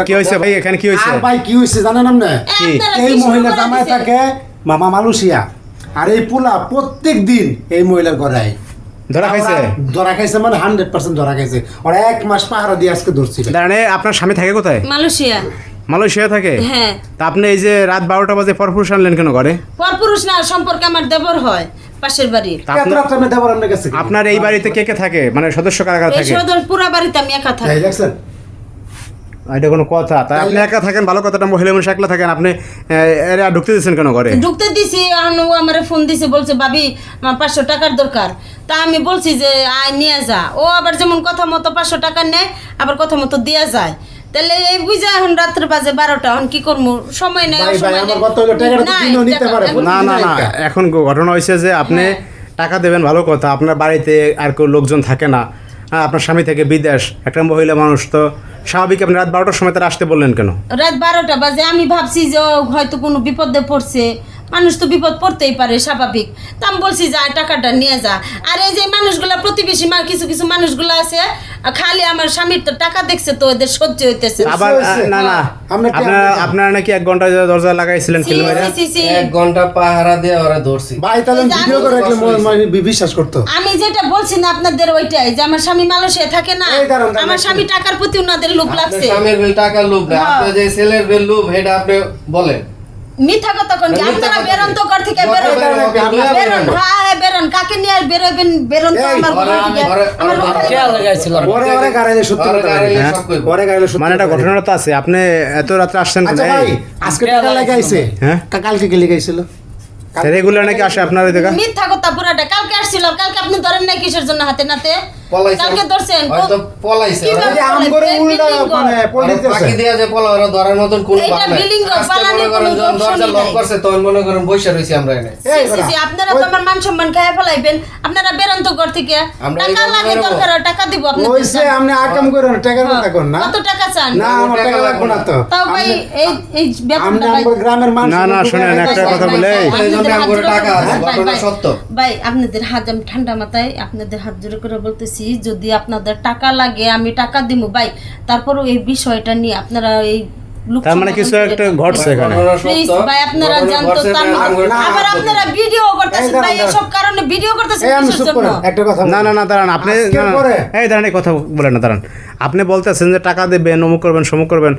কি হয়েছে ভাই, এখানে কি হয়েছে? ভাই কি হয়েছে জানেন আপনি? এই মহিলা জামাই থাকে মামা মালয়েশিয়া, আর এই পোলা প্রত্যেক দিন এই মহিলার ঘরে ধরা খাইছে। ধরা খাইছে মানে 100% ধরা খাইছে। ওরা 1 মাস পাহারা দিয়ে আজকে ধরছিল। দাঁড়ানে, আপনার স্বামী থাকে কোথায়? মালয়েশিয়া। মালয়েশিয়া থাকে? হ্যাঁ। তা আপনি এই যে রাত 12টা বাজে পরপুরুষ আনলেন কেন ঘরে? পরপুরুষ না, সম্পর্কে আমার দেবর হয় পাশের বাড়ির। আপনার এই বাড়িতে কে কে থাকে, মানে সদস্য কারা কারা থাকে? পুরো বাড়িতে আমি একা থাকি। এটা কোনো কথা? তাই আপনি একা থাকেন, ভালো কথাটা, মহিলা মানুষ একলা থাকেন, আপনি এরা ঢুকতে দিচ্ছেন কেন ঘরে? ঢুকতে দিছি, ও আমার ফোন দিছে, বলছে ভাবি আমার 500 টাকার দরকার। তা আমি বলছি যে আয় নিয়ে যা। ও আবার যেমন কথা মতো 500 টাকা নেয়, আবার কথা মতো দেয়া যায়। তাহলে এই বুঝা এখন রাত্রে বাজে 12টা, এখন কি করবো, সময় নেই। না না না, এখন ঘটনা হয়েছে যে আপনি টাকা দেবেন, ভালো কথা, আপনার বাড়িতে আর কেউ লোকজন থাকে না, হ্যাঁ, আপনার স্বামী থেকে বিদেশ, একটা মহিলা মানুষ, তো স্বাভাবিক আপনি রাত 12টার সময় তারা আসতে বললেন কেন? রাত 12টা বাজে, আমি ভাবছি যে হয়তো কোনো বিপদে পড়ছে, মানুষ তো বিপদ পড়তেই পারে, স্বাভাবিক। তা আমি বলছি যা টাকাটা নিয়ে যা। আর এই যে মানুষগুলা প্রতিবেশী কিছু কিছু মানুষগুলো আছে, খালি আমার স্বামীর তো টাকা দেখছে তো এদের সহ্য হইতেছে। আবার না না, আপনারা নাকি 1 ঘন্টা দরজা লাগাইছিলেন? 1 ঘন্টা পাহারা দিয়ে ওরা ধরছি। ভাই তাহলে ভিডিও করে রাখলে বিশ্বাস করতো। আমি যেটা বলছি না আপনাদের ওইটাই, যে আমার স্বামী মালয়েশিয়া থাকে না, আমার স্বামী টাকার প্রতি ওনাদের লোভ লাগছে। স্বামীর বেল টাকার লোভ না, আপনি যে ছেলের বেল লোভ, এটা আপনি বলেন মিথ্যা কথা কোন? আপনারা বেরোন তো ঘর থেকে, বেরোন। হ্যাঁ বেরোন, কাকে নিয়ে আর বেরোবেন? বেরোন তো আমার ঘর থেকে। মানে একটা ঘটনা তো আছে, আপনি এত রাত্রে আসছেন কেন? আজকে টাকা লাগাইছে, হ্যাঁ, কালকে কি লাগাইছিল? রেগুলার নাকি আসে আপনার ওই জায়গা? মিথ্যা কথা পুরাটা। কালকে আসছিল, কালকে আপনি ধরেন না কিসের জন্য হাতে নাতে? কালকে ধরছেন, হয়তো পলাইছে। বাকি দিয়া যে পলা, ওরা ধরার মতন কোনো এটা বিল্ডিং পালানি কোনো দরজা লক করছে, তখন মনে করেন বসে রইছি আমরা এনে। আপনারা তো আমার মান সম্মান খায় ফেলাইবেন। আপনারা বেরোন তো ঘর থেকে। টাকা লাগে দরকার, টাকা দিব আপনাদের। ওইসে আপনি আকাম করেন, টাকা না কোন না। কত টাকা চান? না আমার টাকা লাগবে না তো। তাও ভাই এই আমরা আমার গ্রামের মানুষ। না না, শুনেন একটা কথা বলে, এইজন্য আমার টাকা আছে, ঘটনা সত্য। ভাই আপনাদের হাত, আমি ঠান্ডা মাথায় আপনাদের হাত জোড়ে করে বলতেছি, যদি আপনাদের টাকা লাগে আমি টাকা দিব ভাই। তারপরও এই বিষয়টা নিয়ে আপনারা এই তার মানে কিছু একটা ঘটছে এখানে। প্লিজ ভাই আপনারা জানতো, আবার আপনারা ভিডিও করতেছেন ভাই, এসব কারণে ভিডিও করতেছেন কিসের জন্য? একটা কথা না না না, দাঁড়ান আপনি, এই দাঁড়ান, এই কথা বলেন না, দাঁড়ান। আপনি বলতেছেন যে টাকা দেবেন, অমুক করবেন, সমুক করবেন,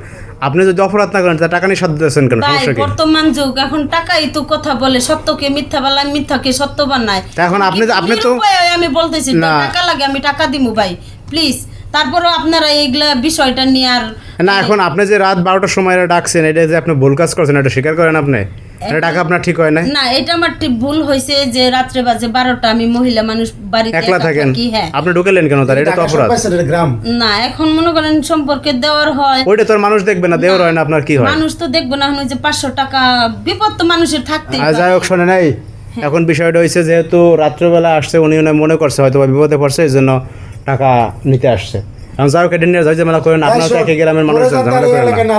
আপনি যদি অপরাধ না করেন তা টাকা নিয়ে সাথে দিচ্ছেন কেন? সমস্যা কি? বর্তমান যুগ, এখন টাকাই তো কথা বলে, সত্যকে মিথ্যা বানায়, মিথ্যাকে সত্য বানায়। এখন আপনি তো আমি বলতেছি টাকা লাগে আমি টাকা দিমু ভাই, প্লিজ। তারপরও আপনারা এইগুলা বিষয়টা নিয়ে আর না, এখন আপনি যে রাত 12টার সময় ডাকছেন, এটা যে আপনি ভুল কাজ করছেন, এটা স্বীকার করেন আপনি? টাকা আপনার ঠিক হয় না? না, এটা আমার ভুল হয়েছে যে রাত্রে বাজে 12টা, আমি মহিলা মানুষ বাড়িতে একলা থাকেন, হ্যাঁ। আপনি ঢুকেলেন কেন? তার এটা তো অপরাধ না। এখন মনে করেন সম্পর্কে দেওয়ার হয়, ওইটা তোর মানুষ দেখবে না, দেওয়ার হয় না, আপনার কি হয়? মানুষ তো দেখবে না। এখন যে 500 টাকা বিপদ তো মানুষের থাকতেই পারে। যাই হোক, শোনে নাই, এখন বিষয়টা হয়েছে যেহেতু রাত্রেবেলা আসছে, উনি মনে করছে হয়তো বিপদে পড়ছে, এই জন্য টাকা নিতে আসছে। এখন যাই হোক, এটা নিয়ে ঝামেলা করেন, আপনার তো একই গ্রামের মানুষ ঝামেলা করেন না।